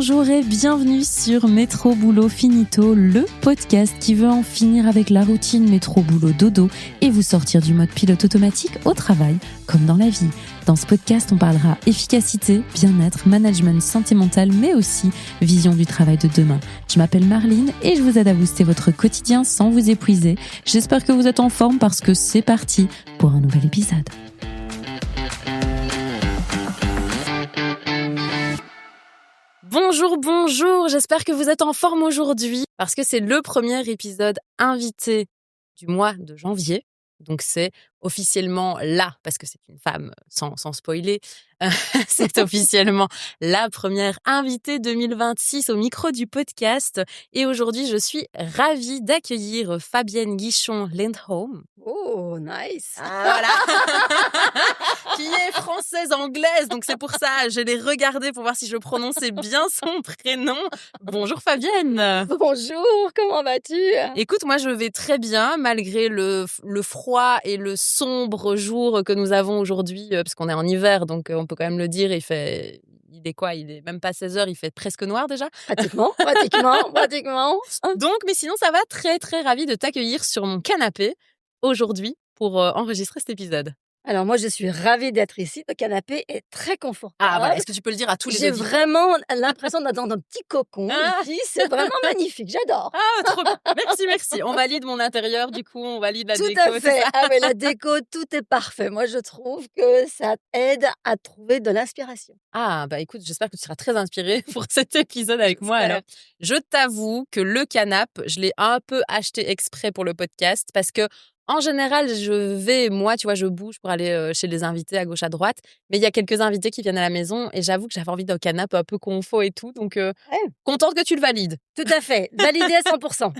bonjour et bienvenue sur Métro Boulot Finito, le podcast qui veut en finir avec la routine métro boulot dodo et vous sortir du mode pilote automatique au travail, comme dans la vie. Dans ce podcast, on parlera efficacité, bien-être, management, santé mentale, mais aussi vision du travail de demain. Je m'appelle Marline et je vous aide à booster votre quotidien sans vous épuiser. J'espère que vous êtes en forme parce que c'est parti pour un nouvel épisode. Bonjour, j'espère que vous êtes en forme aujourd'hui parce que c'est le premier épisode invité du mois de janvier. Donc c'est officiellement là, parce que c'est une femme sans spoiler, c'est officiellement la première invitée 2026 au micro du podcast. Et aujourd'hui, je suis ravie d'accueillir Fabienne Guichon-Lindholm. Oh, nice. Voilà. Qui est française-anglaise, donc c'est pour ça, je l'ai regardée pour voir si je prononçais bien son prénom. Bonjour Fabienne. Bonjour, comment vas-tu? Écoute, moi je vais très bien, malgré le froid et le sombre jour que nous avons aujourd'hui, parce qu'on est en hiver, donc on peut quand même le dire, il est même pas 16h, il fait presque noir déjà. Pratiquement. Donc, mais sinon ça va, très très ravie de t'accueillir sur mon canapé aujourd'hui pour enregistrer cet épisode. Alors moi, je suis ravie d'être ici. Le canapé est très confortable. Ah bah, est-ce que tu peux le dire à tous les J'ai auditeurs? vraiment l'impression d'être dans un petit cocon ici. C'est vraiment magnifique, j'adore. Ah, trop bien. Merci. On valide mon intérieur, du coup, on valide la Tout déco. à c'est fait. ça. Ah mais la déco, tout est parfait. Moi, je trouve que ça aide à trouver de l'inspiration. Ah, bah écoute, j'espère que tu seras très inspirée pour cet épisode avec moi. J'espère. Alors, je t'avoue que le canapé, je l'ai un peu acheté exprès pour le podcast parce que, en général, je bouge pour aller chez les invités à gauche, à droite. Mais il y a quelques invités qui viennent à la maison et j'avoue que j'avais envie d'un canapé un peu confort et tout. Donc, Ouais, contente que tu le valides. tout à fait. Validé à 100%.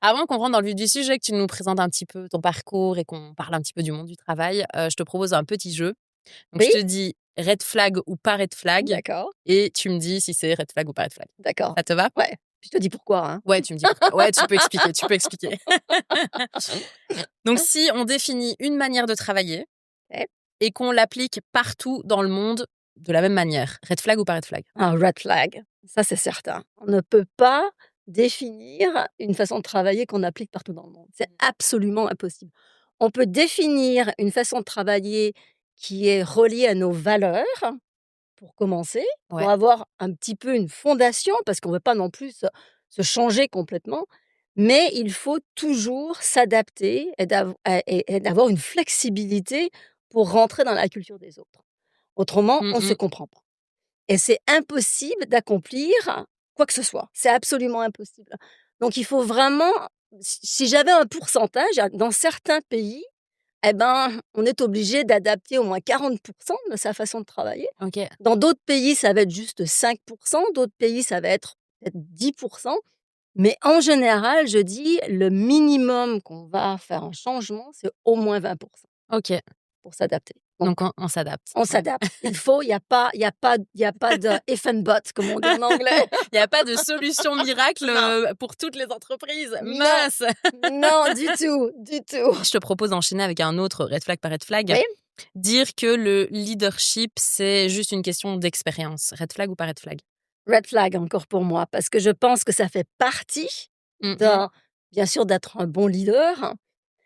Avant qu'on rentre dans le vif du sujet, que tu nous présentes un petit peu ton parcours et qu'on parle un petit peu du monde du travail, je te propose un petit jeu. Donc, Oui. je te dis red flag ou pas red flag D'accord. et tu me dis si c'est red flag ou pas red flag. D'accord. Ça te va? Ouais. Je te dis pourquoi, hein. Ouais, tu me dis pourquoi. Ouais, tu peux expliquer. Donc, si on définit une manière de travailler Ouais. et qu'on l'applique partout dans le monde de la même manière, red flag ou pas red flag? Un red flag, ça c'est certain. On ne peut pas définir une façon de travailler qu'on applique partout dans le monde. C'est absolument impossible. On peut définir une façon de travailler qui est reliée à nos valeurs, pour commencer, Ouais. pour avoir un petit peu une fondation, parce qu'on ne veut pas non plus se changer complètement, mais il faut toujours s'adapter et d'avoir une flexibilité pour rentrer dans la culture des autres. Autrement, on ne se comprend pas. Et c'est impossible d'accomplir quoi que ce soit. C'est absolument impossible. Donc il faut vraiment, si j'avais un pourcentage, dans certains pays, eh ben, on est obligé d'adapter au moins 40% de sa façon de travailler. Ok. Dans d'autres pays, ça va être juste 5%, d'autres pays, ça va être peut-être 10%. Mais en général, je dis, le minimum qu'on va faire un changement, c'est au moins 20% Ok. pour s'adapter. Donc, on s'adapte. On s'adapte. Il n'y a pas de if and but, comme on dit en anglais. Il n'y a pas de solution miracle pour toutes les entreprises. Non. Mince. Non, du tout. Je te propose d'enchaîner avec un autre red flag par red flag. Oui. Dire que le leadership, c'est juste une question d'expérience. Red flag ou pas red flag? Red flag encore pour moi, parce que je pense que ça fait partie, bien sûr, d'être un bon leader,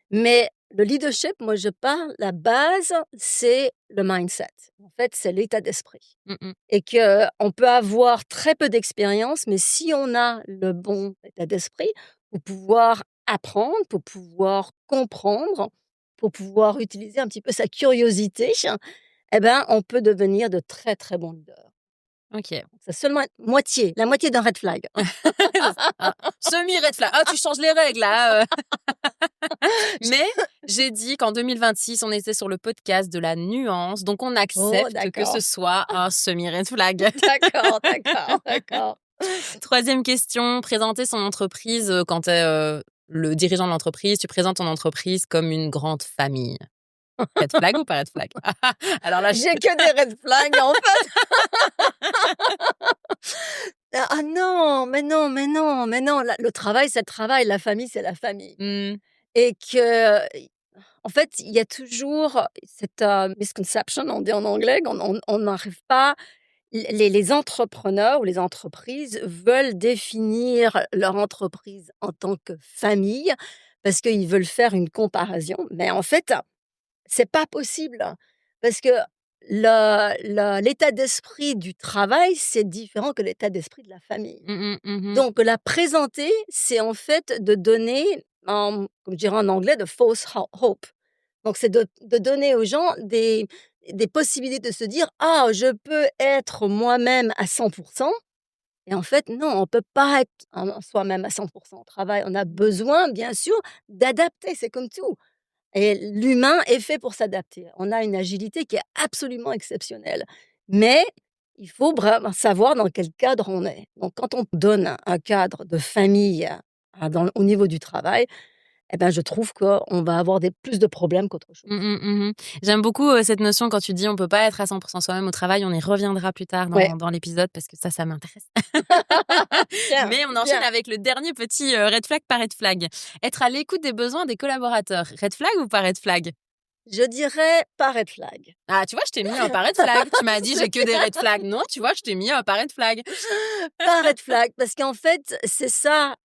mais le leadership, moi je parle, la base, c'est le mindset. En fait, c'est l'état d'esprit. Et qu'on peut avoir très peu d'expérience, mais si on a le bon état d'esprit, pour pouvoir apprendre, pour pouvoir comprendre, pour pouvoir utiliser un petit peu sa curiosité, eh ben, on peut devenir de très très bons leaders. Ok. C'est seulement la moitié d'un red flag. Semi-red flag. Ah, tu changes les règles, là. Mais j'ai dit qu'en 2026, on était sur le podcast de la nuance. Donc, on accepte que ce soit un semi-red flag. D'accord. Troisième question, présenter son entreprise quand tu es le dirigeant de l'entreprise. Tu présentes ton entreprise comme une grande famille. Red flag ou pas red flag? Alors là, J'ai que des red flags, en fait. Ah non, mais non. Le travail, c'est le travail. La famille, c'est la famille. Et en fait, il y a toujours cette misconception, on dit en anglais, qu'on on n'arrive pas. les entrepreneurs ou les entreprises veulent définir leur entreprise en tant que famille parce qu'ils veulent faire une comparaison. Mais en fait, c'est pas possible parce que l'état d'esprit du travail, c'est différent que l'état d'esprit de la famille. Donc la présenter, c'est en fait de donner, comme je dirais en anglais, de false hope. Donc c'est de donner aux gens des possibilités de se dire: «Ah, je peux être moi-même à 100%». Et en fait, non, on peut pas être soi-même à 100% au travail. On a besoin, bien sûr, d'adapter, c'est comme tout. Et l'humain est fait pour s'adapter. On a une agilité qui est absolument exceptionnelle. Mais il faut vraiment savoir dans quel cadre on est. Donc quand on donne un cadre de famille au niveau du travail, eh ben, je trouve qu'on va avoir plus de problèmes qu'autre chose. J'aime beaucoup cette notion quand tu dis on peut pas être à 100% soi-même au travail. On y reviendra plus tard Ouais, dans l'épisode parce que ça m'intéresse. bien, Mais on enchaîne bien. avec le dernier petit red flag par red flag. Être à l'écoute des besoins des collaborateurs. Red flag ou pas red flag? Je dirais pas red flag. Ah, tu vois, je t'ai mis un pas red flag. Tu m'as dit j'ai que des red flags. Non, tu vois, je t'ai mis un pas red flag. Pas red flag, parce qu'en fait, c'est ça,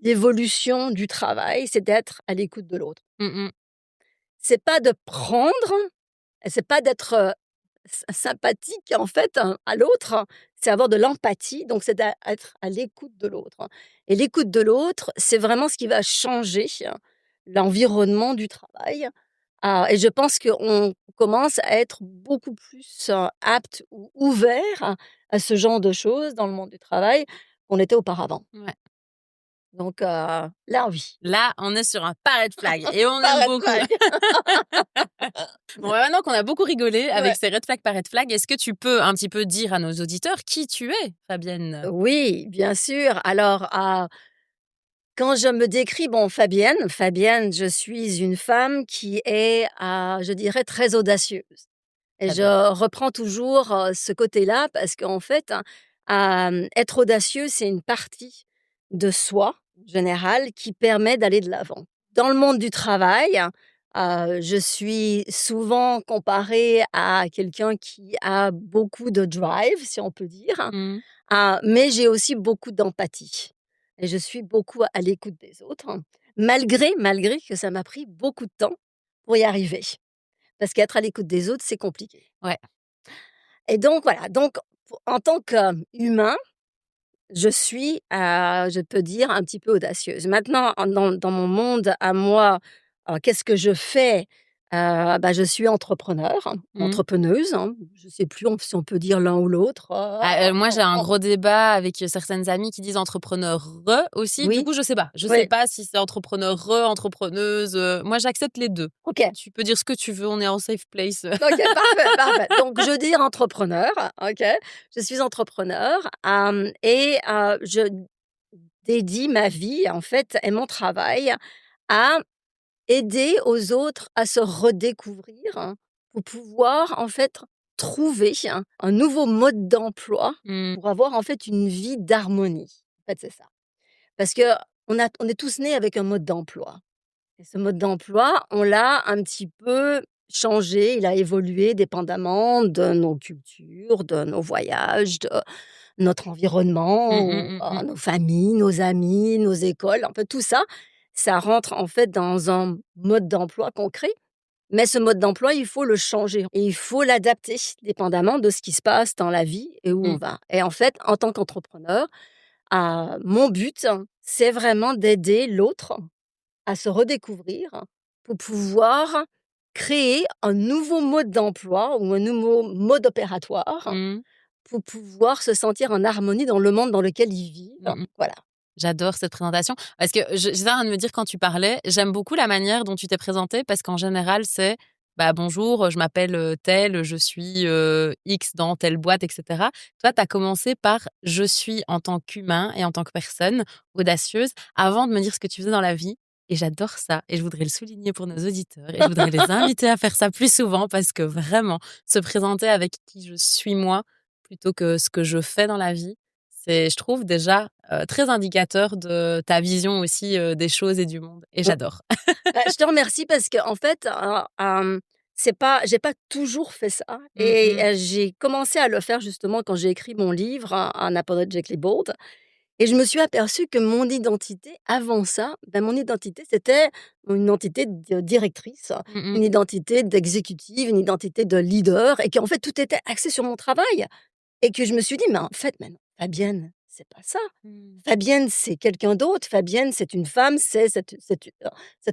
l'évolution du travail, c'est d'être à l'écoute de l'autre. Mmh. C'est pas de prendre, et c'est pas d'être, sympathique en fait, à l'autre, c'est avoir de l'empathie, donc c'est être à l'écoute de l'autre. Et l'écoute de l'autre, c'est vraiment ce qui va changer l'environnement du travail. Et je pense qu'on commence à être beaucoup plus, apte ou ouvert à ce genre de choses dans le monde du travail qu'on était auparavant. Ouais. Donc, là oui, Là, on est sur un pas red flag et on pas aime red beaucoup. flag. Bon, maintenant qu'on a beaucoup rigolé avec Ouais. ces red flags, pas red flag, est-ce que tu peux un petit peu dire à nos auditeurs qui tu es, Fabienne? Oui, bien sûr. Alors, quand je me décris, bon, Fabienne, je suis une femme qui est, je dirais, très audacieuse. Et je J'adore. reprends toujours, ce côté-là parce qu'en fait, être audacieux, c'est une partie de soi, en général, qui permet d'aller de l'avant. Dans le monde du travail, je suis souvent comparée à quelqu'un qui a beaucoup de drive, si on peut dire, Mmh. mais j'ai aussi beaucoup d'empathie et je suis beaucoup à l'écoute des autres, malgré que ça m'a pris beaucoup de temps pour y arriver. Parce qu'être à l'écoute des autres, c'est compliqué. Ouais. Et donc voilà, donc en tant qu'humain, je suis, je peux dire, un petit peu audacieuse. Maintenant, dans mon monde à moi, qu'est-ce que je fais? Bah, je suis Mmh. entrepreneuse, hein, je ne sais plus si on peut dire l'un ou l'autre. Ah, moi, j'ai un gros débat avec, certaines amies qui disent entrepreneure aussi. Du Oui, coup, je sais pas. Je sais oui, pas si c'est entrepreneure, entrepreneuse, moi, j'accepte les 2. OK. Tu peux dire ce que tu veux, on est en safe place. OK, parfait, parfait. Donc je dis entrepreneur, OK? Je suis entrepreneur, et je dédie ma vie, en fait, et mon travail à aider aux autres à se redécouvrir, pour pouvoir, en fait, trouver un nouveau mode d'emploi Mmh. pour avoir, en fait, une vie d'harmonie. En fait, c'est ça. Parce qu'on est tous nés avec un mode d'emploi. Et ce mode d'emploi, on l'a un petit peu changé, il a évolué dépendamment de nos cultures, de nos voyages, de notre Mmh, environnement, mmh, mmh, mmh. nos familles, nos amis, nos écoles, un peu tout ça, ça rentre en fait dans un mode d'emploi qu'on crée. Mais ce mode d'emploi, il faut le changer et il faut l'adapter dépendamment de ce qui se passe dans la vie et où on Mmh. va. Et en fait, en tant qu'entrepreneur, mon but, c'est vraiment d'aider l'autre à se redécouvrir pour pouvoir créer un nouveau mode d'emploi ou un nouveau mode opératoire Mmh. pour pouvoir se sentir en harmonie dans le monde dans lequel ils vivent. Mmh. Voilà. J'adore cette présentation parce que j'étais en train de me dire quand tu parlais, j'aime beaucoup la manière dont tu t'es présentée parce qu'en général, c'est bah, bonjour, je m'appelle telle, je suis X dans telle boîte, etc. Toi, tu as commencé par je suis en tant qu'humain et en tant que personne audacieuse avant de me dire ce que tu faisais dans la vie. Et j'adore ça. Et je voudrais le souligner pour nos auditeurs. Et je voudrais les inviter à faire ça plus souvent parce que vraiment, se présenter avec qui je suis moi plutôt que ce que je fais dans la vie, c'est, je trouve, déjà très indicateur de ta vision aussi des choses et du monde. Et Mmh. j'adore. Bah, je te remercie parce que en fait, j'ai pas toujours fait ça Mmh et mh. j'ai commencé à le faire justement quand j'ai écrit mon livre, Unapologetically Bold et je me suis aperçue que mon identité avant ça, mon identité, c'était une identité de directrice, Mmh mh. une identité d'exécutive, une identité de leader et qu'en fait tout était axé sur mon travail et que je me suis dit: «Mais en fait, mais non, Fabienne, c'est pas ça. Mmh. Fabienne, c'est quelqu'un d'autre. Fabienne, c'est une femme, c'est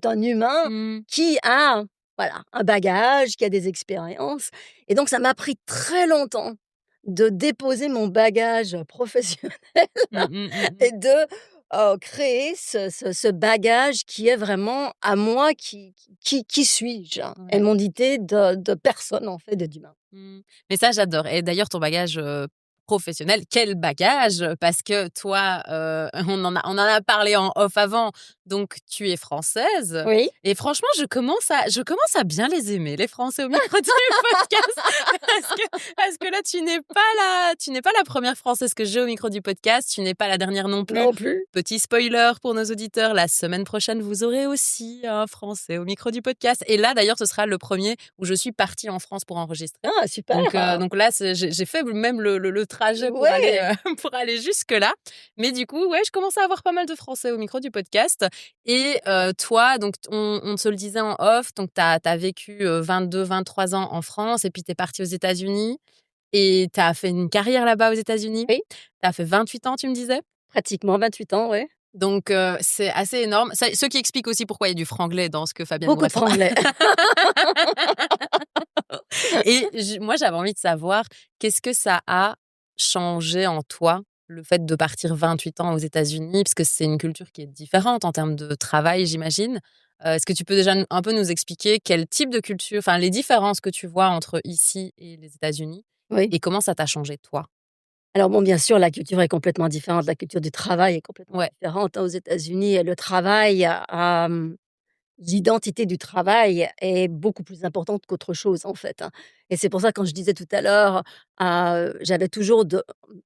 un humain Mmh. qui a, voilà, un bagage, qui a des expériences» et donc ça m'a pris très longtemps de déposer mon bagage professionnel Mmh mh, mmh mh. et de, créer ce bagage qui est vraiment à moi, qui suis-je? Et Ouais. mon idée de personne, en fait, d'humain. Mmh. Mais ça, j'adore et d'ailleurs ton bagage, professionnel, quel bagage! Parce que toi, on en a parlé en off avant, donc tu es française Oui. et franchement, je commence à bien les aimer, les Français au micro du podcast parce que là, tu n'es pas la première Française que j'ai au micro du podcast, tu n'es pas la dernière non plus. Non plus? Petit spoiler pour nos auditeurs, la semaine prochaine, vous aurez aussi un Français au micro du podcast et là, d'ailleurs, ce sera le premier où je suis partie en France pour enregistrer. Ah super! Donc là, j'ai fait même le trajet pour aller, Ouais! pour aller jusque-là. Mais du coup, ouais, je commence à avoir pas mal de Français au micro du podcast et toi, donc on se le disait en off, donc tu as vécu, 22-23 ans en France et puis tu es partie aux États-Unis et tu as fait une carrière là-bas aux États-Unis. Oui, Tu as fait 28 ans, tu me disais? pratiquement 28 ans, ouais. Donc c'est assez énorme. Ça ce qui explique aussi pourquoi il y a du franglais dans ce que Fabienne nous Beaucoup de raconte. franglais. Et moi, j'avais envie de savoir, qu'est-ce que ça a changé en toi, le fait de partir 28 ans aux États-Unis? Parce que c'est une culture qui est différente en termes de travail, j'imagine. Est-ce que tu peux déjà un peu nous expliquer quel type de culture, enfin les différences que tu vois entre ici et les États-Unis Oui. et comment ça t'a changé toi? Alors bon, bien sûr, la culture est complètement différente. La culture du travail est complètement Ouais. différente, aux États-Unis et le travail, l'identité du travail est beaucoup plus importante qu'autre chose, en fait, et c'est pour ça quand je disais tout à l'heure, j'avais toujours de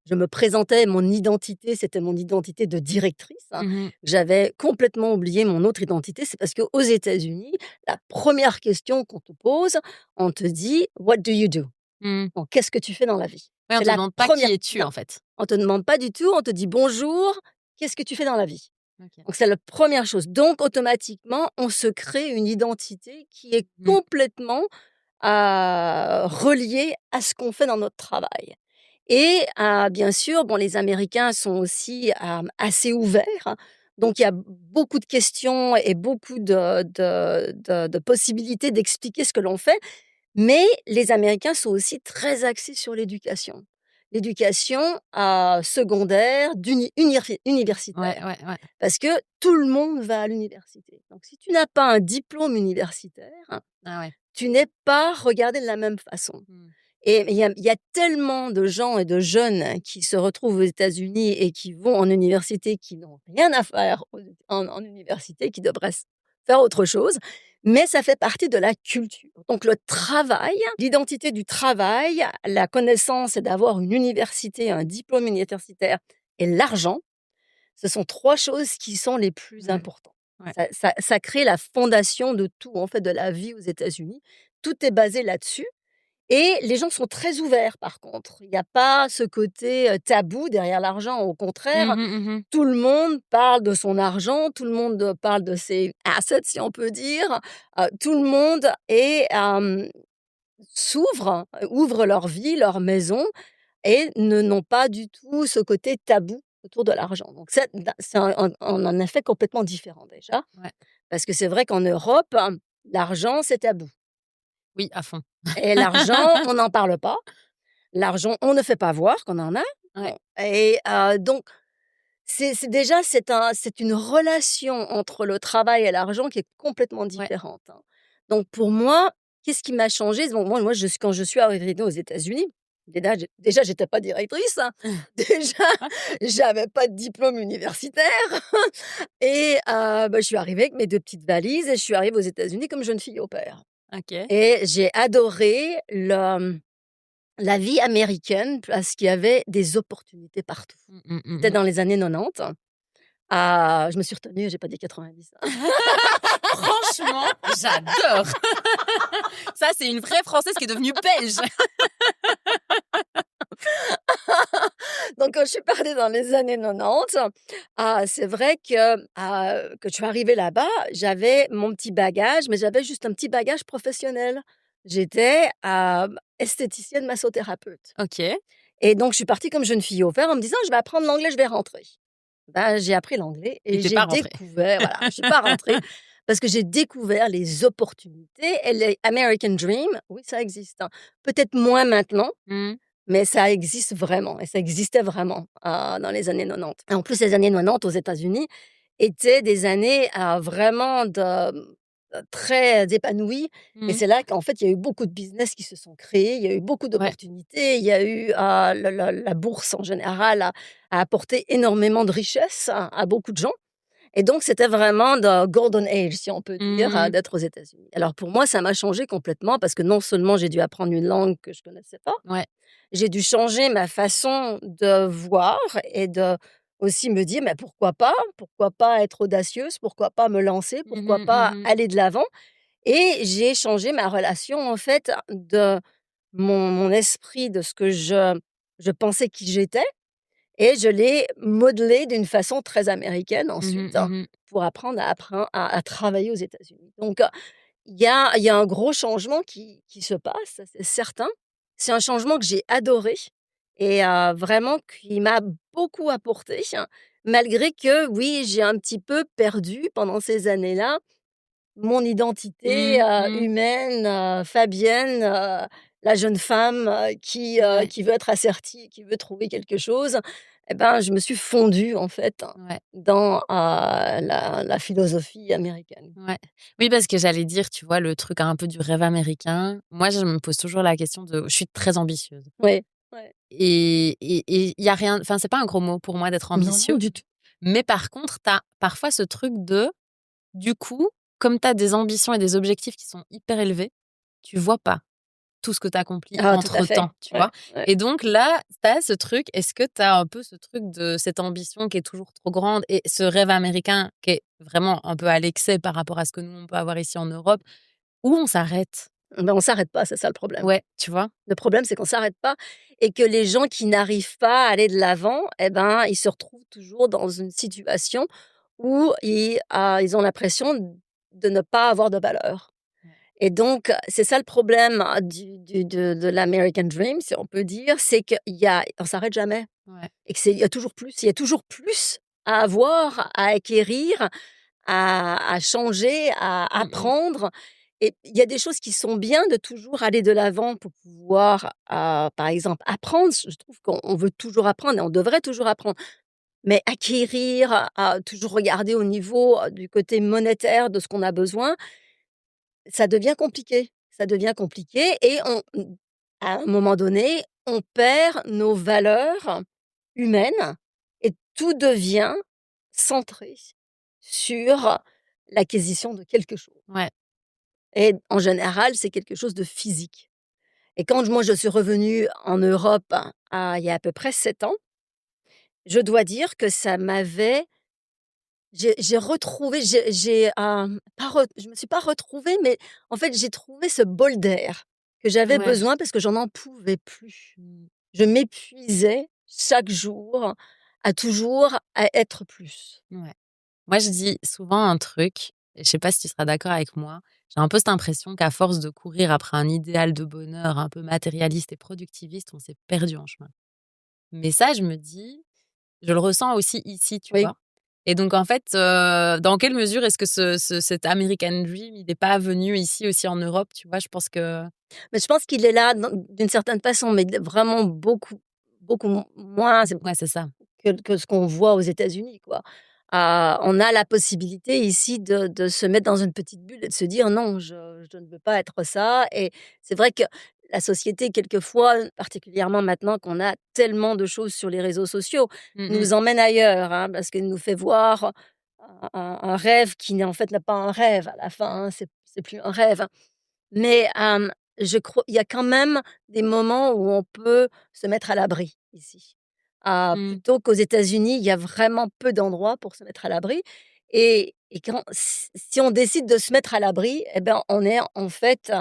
je me présentais mon identité, c'était mon identité de directrice, Mmh. J'avais complètement oublié mon autre identité. C'est parce qu'aux États-Unis, la première question qu'on te pose, on te dit: «What do you do?» Mmh. Donc qu'est-ce que tu fais dans la vie? Ouais, on C'est te la demande pas qui première. es-tu, Non, en fait? on te demande pas du tout, on te dit: «Bonjour, qu'est-ce que tu fais dans la vie?» OK. Donc c'est la première chose. Donc automatiquement, on se crée une identité qui est Mmh. complètement, reliée à ce qu'on fait dans notre travail et bien sûr, bon, les Américains sont aussi, assez ouverts, donc il y a beaucoup de questions et beaucoup de possibilités d'expliquer ce que l'on fait, mais les Américains sont aussi très axés sur l'éducation. L'éducation, secondaire, Ouais, universitaire. ouais, ouais. Parce que tout le monde va à l'université. Donc si tu n'as pas un diplôme universitaire, Ah ouais. tu n'es pas regardé de la même façon. Mmh. Et il y a tellement de gens et de jeunes qui se retrouvent aux États-Unis et qui vont en université, qui n'ont rien à faire en université, qui devraient faire autre chose, mais ça fait partie de la culture. Donc le travail, l'identité du travail, la connaissance et d'avoir une université, un diplôme universitaire et l'argent, ce sont 3 choses qui sont les plus Ouais, importantes. ouais. Ça crée la fondation de tout, en fait, de la vie aux États-Unis. Tout est basé là-dessus et les gens sont très ouverts par contre. Il n'y a pas ce côté, tabou derrière l'argent. Au contraire, Mmh mh, mmh. tout le monde parle de son argent, tout le monde, parle de ses assets, si on peut dire. Tout le monde ouvre leur vie, leur maison et n'ont pas du tout ce côté tabou autour de l'argent. Donc c'est un effet complètement différent déjà, Ouais. parce que c'est vrai qu'en Europe, l'argent, c'est tabou Oui, à fond. et l'argent, on n'en parle pas. L'argent, on ne fait pas voir qu'on en a. Ouais. Bon et donc c'est déjà c'est une relation entre le travail et l'argent qui est complètement Ouais. différente, Donc pour moi, qu'est-ce qui m'a changé? Bon, moi quand je suis arrivée aux États-Unis, déjà j'étais pas directrice, Déjà, j'avais pas de diplôme universitaire et je suis arrivée avec mes 2 petites valises et je suis arrivée aux États-Unis comme jeune fille au pair OK. et j'ai adoré la vie américaine parce qu'il y avait des opportunités partout. Mmh mh, mmh C'était mh. dans les années 90. Je me suis retenue, j'ai pas dit 90. Franchement, j'adore. Ça, c'est une vraie Française qui est devenue belge. Donc, quand je suis partie dans les années 90, c'est vrai que je suis arrivée là-bas, j'avais mon petit bagage, mais j'avais juste un petit bagage professionnel. J'étais, esthéticienne massothérapeute OK. et donc je suis partie comme jeune fille au vert en me disant: «Je vais apprendre l'anglais, je vais rentrer». Ben, j'ai appris l'anglais Et et tu j'ai pas rentrée. découvert voilà, je suis pas rentrée parce que j'ai découvert les opportunités et les American Dream, oui, ça existe, hein. Peut-être moins maintenant, Mmh. mais ça existe vraiment et ça existait vraiment, dans les années 90 et en plus les années 90 aux États-Unis étaient des années, vraiment très épanouies et Mmh. c'est là qu'en fait, il y a eu beaucoup de business qui se sont créés, il y a eu beaucoup Ouais. d'opportunités, il y a eu, la bourse en général a apporté énormément de richesses à beaucoup de gens et donc c'était vraiment the golden age, si on peut dire, Mmh. d'être aux États-Unis. Alors pour moi, ça m'a changé complètement parce que non seulement j'ai dû apprendre une langue que je connaissais pas, Ouais. j'ai dû changer ma façon de voir et de aussi me dire: «Mais pourquoi pas? Pourquoi pas être audacieuse? Pourquoi pas me lancer? Mmh Pourquoi mh, pas mmh. aller de l'avant?» et j'ai changé ma relation, en fait, de mon esprit, de ce que je pensais qui j'étais et je l'ai modelé d'une façon très américaine Mmh mh, ensuite, mmh. pour apprendre à travailler aux États-Unis. Donc il y a un gros changement qui se passe, ça c'est certain. C'est un changement que j'ai adoré et vraiment qui m'a beaucoup apporté, malgré que oui, j'ai un petit peu perdu pendant ces années-là mon identité, Mmh, mmh. humaine, Fabienne, la jeune femme, Ouais, qui veut être assertie, qui veut trouver quelque chose et ben, je me suis fondue en fait ouais, dans, la philosophie américaine. ouais. Oui, parce que j'allais dire, tu vois, le truc un peu du rêve américain, moi, je me pose toujours la question de je suis très ambitieuse Oui, ouais. et il y a rien enfin, c'est pas un gros mot pour moi d'être Non, non, ambitieux, du tout. mais par contre, tu as parfois ce truc de du coup, comme tu as des ambitions et des objectifs qui sont hyper élevés, tu vois pas tout ce que tu as accompli Ah, tout à fait. entre-temps, tu Ouais, vois? ouais. Et donc là, tu as ce truc, est-ce que tu as un peu ce truc de cette ambition qui est toujours trop grande et ce rêve américain qui est vraiment un peu à l'excès par rapport à ce que nous, on peut avoir ici en Europe, où on s'arrête? Ben, on s'arrête pas, c'est ça le problème. Ouais, tu vois? Le problème, c'est qu'on s'arrête pas et que les gens qui n'arrivent pas à aller de l'avant et ben, ils se retrouvent toujours dans une situation où ils ont l'impression de ne pas avoir de valeur. Ouais. Et donc, c'est ça le problème de l'American Dream, si on peut dire, c'est on s'arrête jamais Ouais. et il y a toujours plus à avoir, à acquérir, à changer, à Mmh mh. apprendre et il y a des choses qui sont bien de toujours aller de l'avant pour pouvoir, par exemple, apprendre. Je trouve qu'on veut toujours apprendre et on devrait toujours apprendre. Mais acquérir, toujours regarder au niveau, du côté monétaire de ce qu'on a besoin, ça devient compliqué. Ça devient compliqué et à un moment donné, on perd nos valeurs humaines et tout devient centré sur l'acquisition de quelque chose Ouais. et en général, c'est quelque chose de physique et quand moi je suis revenue en Europe, il y a à peu près 7 ans, je dois dire que ça m'avait j'ai retrouvé pas re je me suis pas retrouvée, mais en fait, j'ai trouvé ce bol d'air que j'avais Ouais. besoin parce que j'en en pouvais plus. Mmh. Je m'épuisais chaque jour à être plus. Ouais. Moi, je dis souvent un truc, et je sais pas si tu seras d'accord avec moi. J'ai un peu cette impression qu'à force de courir après un idéal de bonheur un peu matérialiste et productiviste, on s'est perdu en chemin. Mais ça, je me dis, je le ressens aussi ici, tu Oui, vois? Et donc en fait, dans quelle mesure est-ce que cet American Dream, il est pas venu ici aussi en Europe, tu vois? Je pense que mais je pense qu'il est là d'une certaine façon, mais vraiment beaucoup, beaucoup moins ouais, c'est ça. que ce qu'on voit aux États-Unis, quoi. On a la possibilité ici de se mettre dans une petite bulle et de se dire: «Non, je ne veux pas être ça» et c'est vrai que la société, quelquefois, particulièrement maintenant qu'on a tellement de choses sur les réseaux sociaux, Mmh mh. nous emmène ailleurs, hein, parce qu'elle nous fait voir un rêve qui n'est en fait n'est pas un rêve à la fin, hein, c'est plus un rêve. Mais, je crois il y a quand même des moments où on peut se mettre à l'abri ici. Mmh. Plutôt qu'aux États-Unis, il y a vraiment peu d'endroits pour se mettre à l'abri et quand si on décide de se mettre à l'abri et ben, on est en fait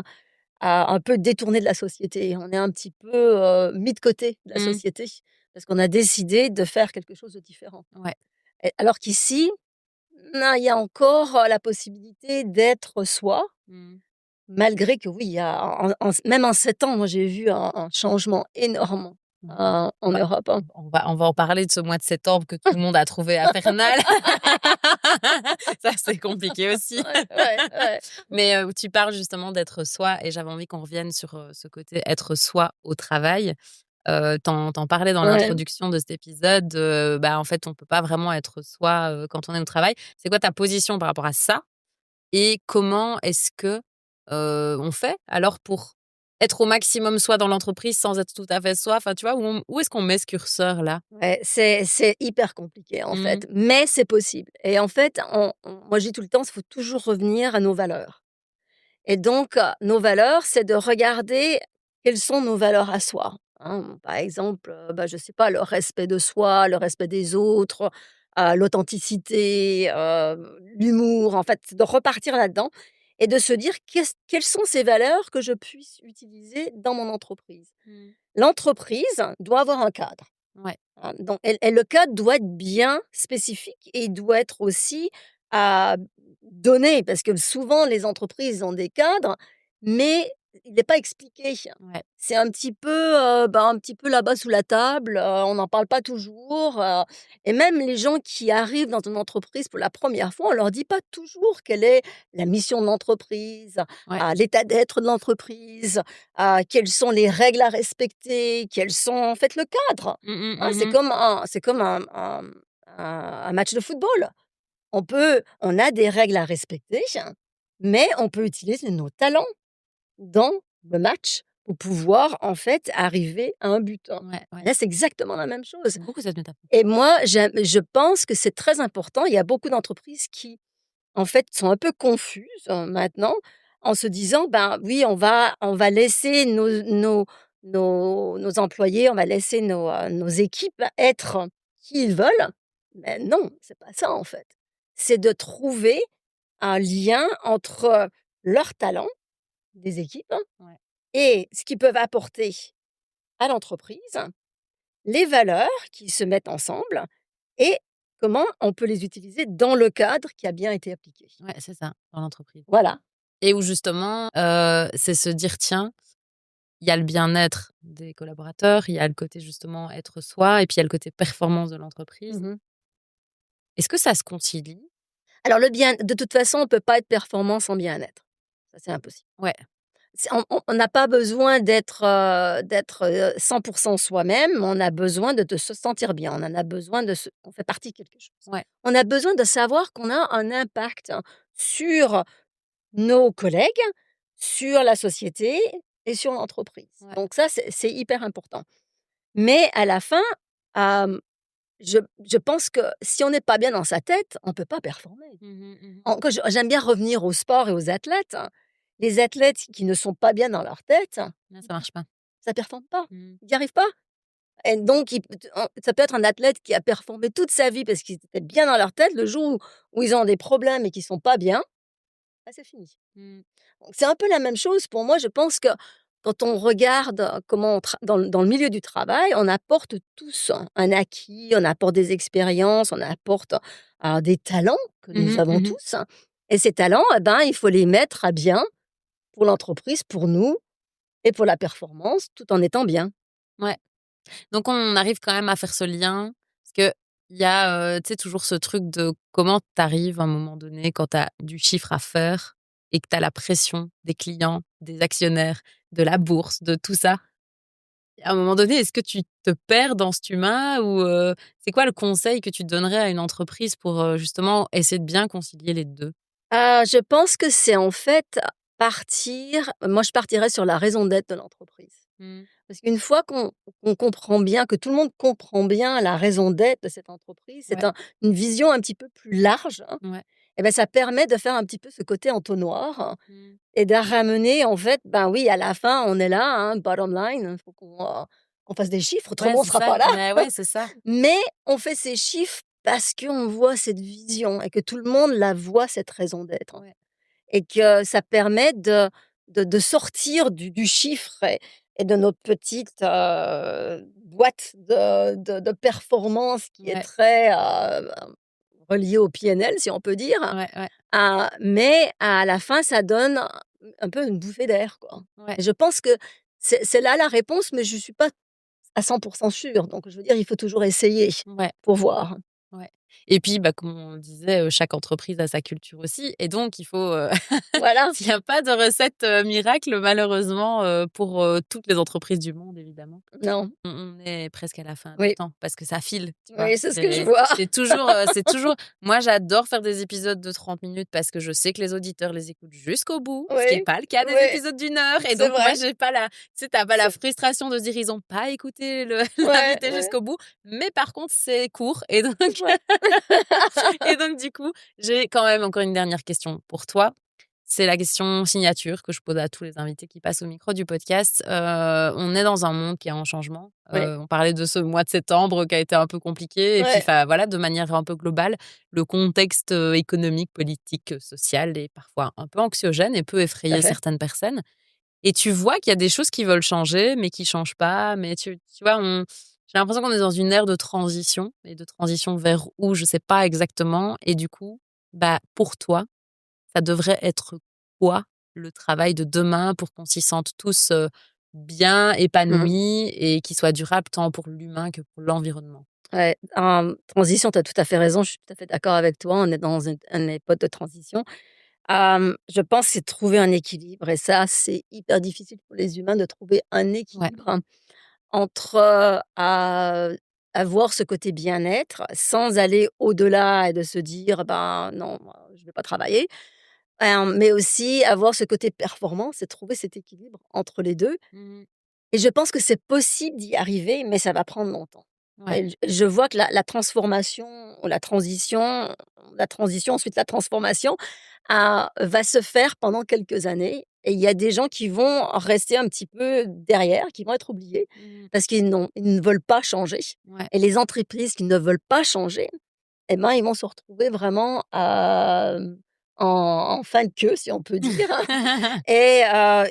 un peu détournés de la société. On est un petit peu, mis de côté de la Mmh. société parce qu'on a décidé de faire quelque chose de différent. Ouais. Et alors qu'ici, non, il y a encore, la possibilité d'être soi, Mmh. malgré que oui, il y a même en 7 ans, moi j'ai vu un changement énorme, Mmh. en Bah, Europe, hein. on va en parler de ce mois de septembre que tout le monde a trouvé infernal. Ça, c'est compliqué aussi. Ouais, ouais, ouais. Mais, tu parles justement d'être soi et j'avais envie qu'on revienne sur, ce côté être soi au travail. Tu parlais dans Ouais. l'introduction de cet épisode, bah, en fait, on peut pas vraiment être soi, quand on est au travail. C'est quoi ta position par rapport à ça? Et comment est-ce que, on fait alors pour être au maximum soi dans l'entreprise sans être tout à fait soi? Enfin, tu vois, où est-ce qu'on met ce curseur-là? Ouais, c'est hyper compliqué, en Mmh. fait, mais c'est possible et en fait, moi je dis tout le temps, il faut toujours revenir à nos valeurs et donc nos valeurs, c'est de regarder quelles sont nos valeurs à soi, hein. Par exemple, bah, je sais pas, le respect de soi, le respect des autres, l'authenticité, l'humour, en fait, de repartir là-dedans et de se dire: quelles sont ces valeurs que je puisse utiliser dans mon entreprise?» Mmh. L'entreprise doit avoir un cadre. Ouais. Donc et le cadre doit être bien spécifique et il doit être aussi, à donné parce que souvent les entreprises ont des cadres, mais il n'est pas expliqué. Ouais. C'est un petit peu, un petit peu là-bas sous la table, on n'en parle pas toujours, et même les gens qui arrivent dans une entreprise pour la première fois, on leur dit pas toujours quelle est la mission de l'entreprise, Ouais. l'état d'être de l'entreprise, quelles sont les règles à respecter, quels sont en fait le cadre. Mmh mh, Hein, mmh mh. c'est comme un match de football. On a des règles à respecter, mais on peut utiliser nos talents dans le match pour pouvoir, en fait, arriver à un but. Ouais, ouais. Là, c'est exactement la même chose J'aime beaucoup cette métaphore. et moi, je pense que c'est très important. Il y a beaucoup d'entreprises qui, en fait, sont un peu confuses, maintenant, en se disant: «Ben, oui, on va laisser nos employés, on va laisser nos équipes être qui ils veulent». Mais non, c'est pas ça, en fait. C'est de trouver un lien entre leurs talents des équipes Ouais. et ce qu'ils peuvent apporter à l'entreprise, les valeurs qui se mettent ensemble et comment on peut les utiliser dans le cadre qui a bien été appliqué. Ouais, c'est ça, dans l'entreprise. Voilà. Et où justement, c'est se dire: «Tiens, il y a le bien-être des collaborateurs, il y a le côté justement être soi et puis il y a le côté performance de l'entreprise». Mmh. Est-ce que ça se concilie? Alors le bien de toute façon, on ne peut pas être performant sans bien-être. Ça, c'est impossible. Ouais. C'est on n'a pas besoin d'être, 100 soi-même, on a besoin de se sentir bien. On en a besoin de se on fait partie de quelque chose. Ouais. On a besoin de savoir qu'on a un impact sur nos collègues, sur la société et sur l'entreprise. Ouais. Donc ça, c'est hyper important. Mais à la fin, hem, je pense que si on n'est pas bien dans sa tête, on ne peut pas performer. Mmh mh, mmh. Que j'aime bien revenir au sport et aux athlètes. Les athlètes qui ne sont pas bien dans leur tête, Là, ça marche pas. ça performe pas. Mmh. Ils n'y arrivent pas et donc ça peut être un athlète qui a performé toute sa vie parce qu'ils étaient bien dans leur tête. Le jour où ils ont des problèmes et qu'ils sont pas bien, bah, c'est fini. Mmh. Donc c'est un peu la même chose pour moi. Je pense que quand on regarde comment on dans le milieu du travail, on apporte tous un acquis, on apporte des expériences, on apporte, des talents que Mmh nous mh, avons mmh. tous et ces talents, eh ben, il faut les mettre à bien pour l'entreprise, pour nous et pour la performance, tout en étant bien. Ouais. Donc on arrive quand même à faire ce lien parce qu'il y a, tu sais, toujours ce truc de comment tu arrives à un moment donné quand tu as du chiffre à faire et que tu as la pression des clients, des actionnaires, de la bourse, de tout ça. À un moment donné, est-ce que tu te perds dans cet humain ou, c'est quoi le conseil que tu donnerais à une entreprise pour, justement essayer de bien concilier les 2? Je pense que c'est en fait moi je partirais sur la raison d'être de l'entreprise. Mmh. Parce qu'une fois qu'on comprend bien, que tout le monde comprend bien la raison d'être de cette entreprise, c'est Ouais, une vision un petit peu plus large, hein, ouais. et ben ça permet de faire un petit peu ce côté entonnoir, hein, Mmh. et de ramener en fait, ben oui, à la fin, on est là, hein, bottom line, il faut qu'on fasse des chiffres, Ouais, autrement on c'est sera ça. pas là. Mais ouais, c'est ça. Mais on fait ces chiffres parce qu'on voit cette vision et que tout le monde la voit, cette raison d'être Ouais. et que ça permet de sortir du chiffre et de notre petite boîte de performance qui est très reliée au PNL, si on peut dire. Ouais. Mais à la fin, ça donne un peu une bouffée d'air, quoi. Ouais. Et je pense que c'est là la réponse, mais je ne suis pas à 100% sûre. Donc, je veux dire, il faut toujours essayer Ouais. pour voir. Ouais. Et puis, comme on disait, chaque entreprise a sa culture aussi. Et donc, il faut. Voilà. Il n'y a pas de recette miracle, malheureusement, pour toutes les entreprises du monde, évidemment. Non. On est presque à la fin du Oui. temps parce que ça file. Tu vois. Oui, c'est ce que je vois. C'est toujours. Moi, j'adore faire des épisodes de 30 minutes parce que je sais que les auditeurs les écoutent jusqu'au bout, ce qui n'est Oui. pas le cas des Oui. épisodes d'une heure. Et C'est donc, moi, vrai. j'ai pas la. Tu sais, t'as pas la frustration de se dire ils n'ont pas écouté l'invité Ouais. jusqu'au bout. Mais par contre, c'est court. Et donc, Ouais. et donc, du coup, j'ai quand même encore une dernière question pour toi. C'est la question signature que je pose à tous les invités qui passent au micro du podcast. On est dans un monde qui est en changement. Oui. On parlait de ce mois de septembre qui a été un peu compliqué. Et puis, voilà, de manière un peu globale, le contexte économique, politique, social est parfois un peu anxiogène et peut effrayer certaines personnes. Et tu vois qu'il y a des choses qui veulent changer, mais qui ne changent pas. Mais tu vois, j'ai l'impression qu'on est dans une ère de transition. Et de transition vers où, je ne sais pas exactement. Et du coup, pour toi, ça devrait être quoi le travail de demain pour qu'on s'y sente tous bien, épanouis et qu'il soit durable tant pour l'humain que pour l'environnement? Ouais, transition, tu as tout à fait raison, je suis tout à fait d'accord avec toi, on est dans une époque de transition. Je pense que c'est trouver un équilibre et ça, c'est hyper difficile pour les humains de trouver un équilibre entre avoir ce côté bien-être sans aller au-delà et de se dire: «Ben, non, je ne vais pas travailler». Mais aussi avoir ce côté performance et trouver cet équilibre entre les 2. Mmh. Et je pense que c'est possible d'y arriver, mais ça va prendre longtemps. Ouais. Et je vois que la transformation ou la transition, ensuite la transformation, va se faire pendant quelques années et il y a des gens qui vont rester un petit peu derrière, qui vont être oubliés Mmh. parce ils ne veulent pas changer Ouais. et les entreprises qui ne veulent pas changer, eh ben, ils vont se retrouver vraiment, en fin de queue, si on peut dire. Et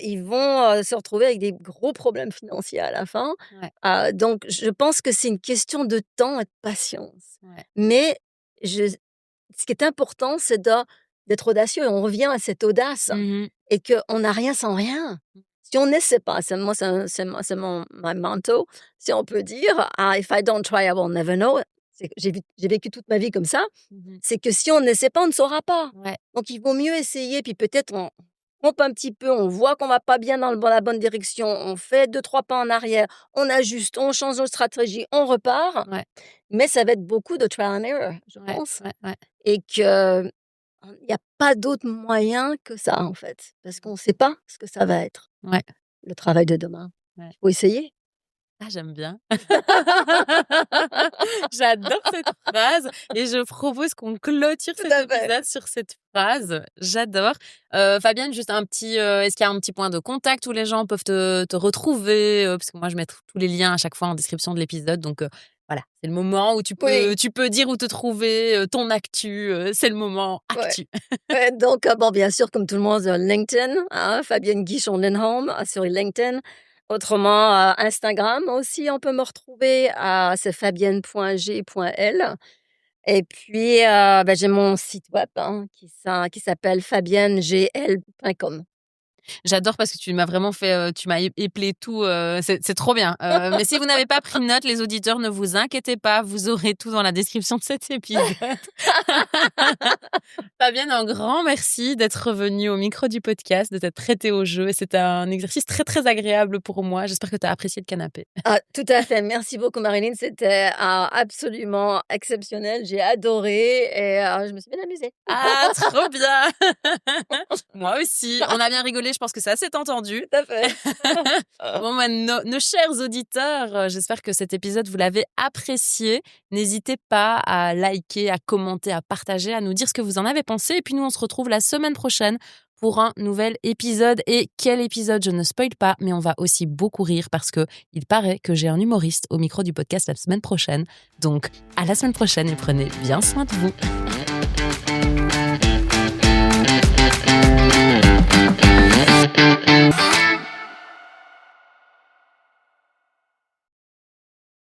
ils vont, se retrouver avec des gros problèmes financiers à la fin. Ouais. Donc je pense que c'est une question de temps et de patience. Ouais. Mais ce qui est important, c'est d'être audacieux et on revient à cette audace Mmh. et qu'on n'a rien sans rien. Si on n'essaie pas, c'est mon my motto, si on peut dire, «If I don't try, I will never know». J'ai vécu toute ma vie comme ça. Mmh. C'est que si on n'essaie pas, on ne saura pas. Ouais. Donc il vaut mieux essayer, puis peut-être on trompe un petit peu, on voit qu'on va pas bien dans la bonne direction, on fait 2-3 pas en arrière, on ajuste, on change notre stratégie, on repart. Ouais. Mais ça va être beaucoup de trial and error, je Ouais. pense. Ouais. Et que il n'y a pas d'autre moyen que ça, en fait. Parce qu'on ne sait pas ce que ça va être, Ouais. le travail de demain. Ouais. Il faut essayer. Ah, j'aime bien. J'adore cette phrase et je propose qu'on clôture Tout cet à fait. épisode sur cette phrase. J'adore. Fabienne, juste un petit, est-ce qu'il y a un petit point de contact où les gens peuvent te retrouver? Parce que moi, je mets tous les liens à chaque fois en description de l'épisode. Donc, voilà, c'est le moment où tu Oui. peux dire où te trouver, ton actu. C'est le moment actu. Ouais, donc, bien sûr, comme tout le monde, LinkedIn, Fabienne Guichon-Lindholm sur LinkedIn. Autrement, Instagram aussi, on peut me retrouver, c'est fabienne.g.l. Et puis, j'ai mon site web qui s'appelle fabiennegl.com. J'adore parce que tu m'as vraiment fait, tu m'as éplé tout, c'est trop bien. Mais si vous n'avez pas pris note, les auditeurs, ne vous inquiétez pas, vous aurez tout dans la description de cet épisode. Fabienne, un grand merci d'être revenue au micro du podcast, de t'être prêtée au jeu. C'était un exercice très, très agréable pour moi. J'espère que tu as apprécié le canapé. Tout à fait. Merci beaucoup, Marilyn. C'était absolument exceptionnel. J'ai adoré et je me suis bien amusée. Ah, trop bien. Moi aussi. On a bien rigolé, je pense que ça s'est entendu. Tout à fait. Bon, nos chers auditeurs, j'espère que cet épisode, vous l'avez apprécié. N'hésitez pas à liker, à commenter, à partager, à nous dire ce que vous en avez pensé. Et puis nous, on se retrouve la semaine prochaine pour un nouvel épisode. Et quel épisode, je ne spoil pas, mais on va aussi beaucoup rire parce que il paraît que j'ai un humoriste au micro du podcast la semaine prochaine. Donc, à la semaine prochaine et prenez bien soin de vous.